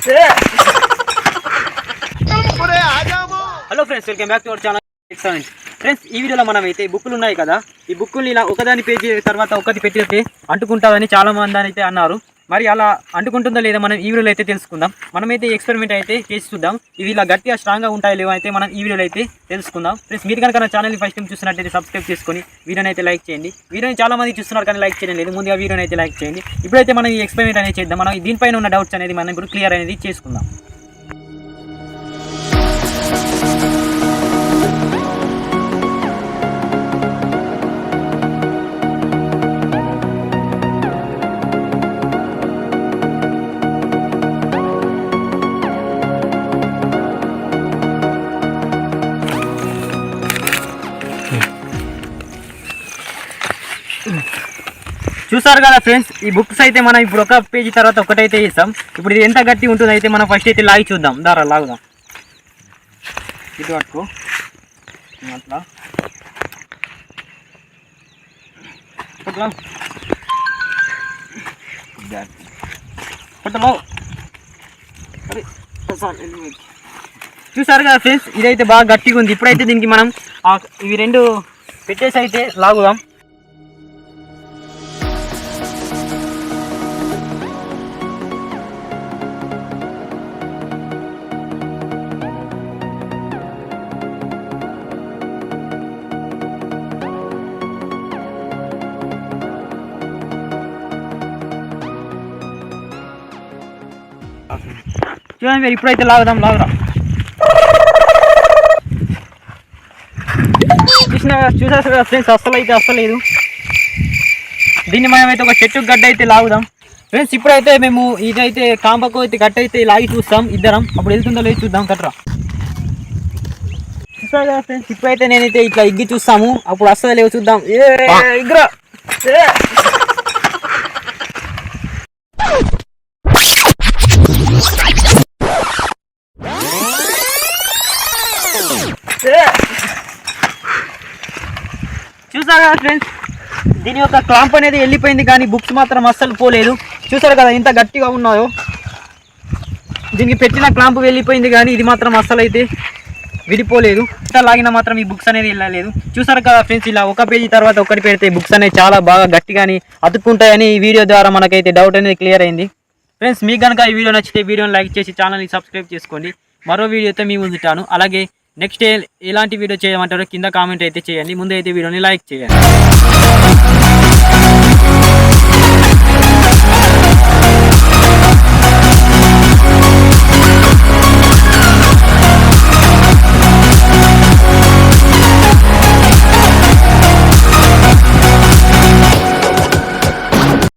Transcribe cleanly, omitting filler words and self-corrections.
Hello friends, welcome back to our channel excellent. Friends, ఈ వీడియోలో మనం అయితే బుక్కులు ఉన్నాయి కదా, ఈ బుక్కులు ఇలా ఒకదాని పేజీ తర్వాత ఒకటి పెట్టితే అంటుకుంటుందని చాలా మంది అయితే అన్నారు. మరి అలా అంటుకుంటుందో లేదా మనం ఈ వీడియోలో అయితే తెలుసుకుందాం. మనమైతే ఎక్స్పెరిమెంట్ అయితే చేసి చూద్దాం. ఇవి ఇలా గట్టిగా స్ట్రాంగ్గా ఉంటాయో లేవో అయితే మనం ఈ వీడియోలో అయితే తెలుసుకుందాం. ఫ్రెండ్స్, మీరు కనుక నా ఛానల్ని ఫస్ట్ టైం చూస్తున్నట్టయితే సబ్స్క్రైబ్ చేసుకొని వీడియోని అయితే లైక్ చేయండి. వీడియోని చాలా మంది చూస్తున్నారు కానీ లైక్ చేయడం లేదు. ముందుగా వీడియోని అయితే లైక్ చేయండి. ఇప్పుడైతే మనం ఈ ఎక్స్పెరిమెంట్ అనేది చేద్దాం. మనం దీనిపైన ఉన్న డౌట్స్ అనేది మనం ఇప్పుడు క్లియర్ అనేది చేసుకుందాం. చూసారు కదా ఫ్రెండ్స్, ఈ బుక్స్ అయితే మనం ఇప్పుడు ఒక పేజీ తర్వాత ఒకటైతే ఇస్తాం. ఇప్పుడు ఇది ఎంత గట్టి ఉంటుంది అయితే మనం ఫస్ట్ అయితే లాగి చూద్దాం. దారా లాగుదాం. ఇటు పట్టుకో, అట్లా చూసారు కదా ఫ్రెండ్స్, ఇదైతే బాగా గట్టిగా ఉంది. ఇప్పుడైతే దీనికి మనం ఇవి రెండు పెట్టేసి అయితే లాగుదాం. చూడండి, ఇప్పుడైతే లాగుదాం. చూసారు కదా ఫ్రెండ్స్, అస్సలేదు. దీన్ని మనమైతే ఒక చెట్టు గడ్డ అయితే లాగుదాం. ఫ్రెండ్స్, ఇప్పుడైతే మేము ఇదైతే కాంపకు అయితే గడ్డ అయితే లాగి చూస్తాం ఇద్దరం. అప్పుడు వెళ్తుందో లేదు చూద్దాం. కట్రా చూసారు కదా ఫ్రెండ్స్, ఇప్పుడైతే నేనైతే ఇట్లా ఇగ్గి చూస్తాము. అప్పుడు అస్సలు లేవు చూద్దాం. ఇగ్రా చూసారు కదా ఫ్రెండ్స్, దీని యొక్క క్లాంప్ అనేది వెళ్ళిపోయింది కానీ బుక్స్ మాత్రం అస్సలు పోలేదు. చూసారు కదా ఇంత గట్టిగా ఉన్నాయో. దీనికి పెట్టిన క్లాంప్ వెళ్ళిపోయింది కానీ ఇది మాత్రం అస్సలు అయితే విడిపోలేదు. ఇంత లాగినా మాత్రం ఈ బుక్స్ అనేది వెళ్ళలేదు. చూసారు కదా ఫ్రెండ్స్, ఇలా ఒక పేజీ తర్వాత ఒకటి పెడితే బుక్స్ అనేవి చాలా బాగా గట్టిగాని అతుక్కుంటాయని ఈ వీడియో ద్వారా మనకైతే డౌట్ అనేది క్లియర్ అయింది. ఫ్రెండ్స్, మీకు కనుక ఈ వీడియో నచ్చితే వీడియోని లైక్ చేసి ఛానల్ని సబ్స్క్రైబ్ చేసుకోండి. మరో వీడియోతో మీ ముందుంటాను. అలాగే నెక్స్ట్ ఎలాంటి వీడియో చేయమంటారో కింద కామెంట్ అయితే చేయండి. ముందు అయితే వీడియోని లైక్ చేయండి.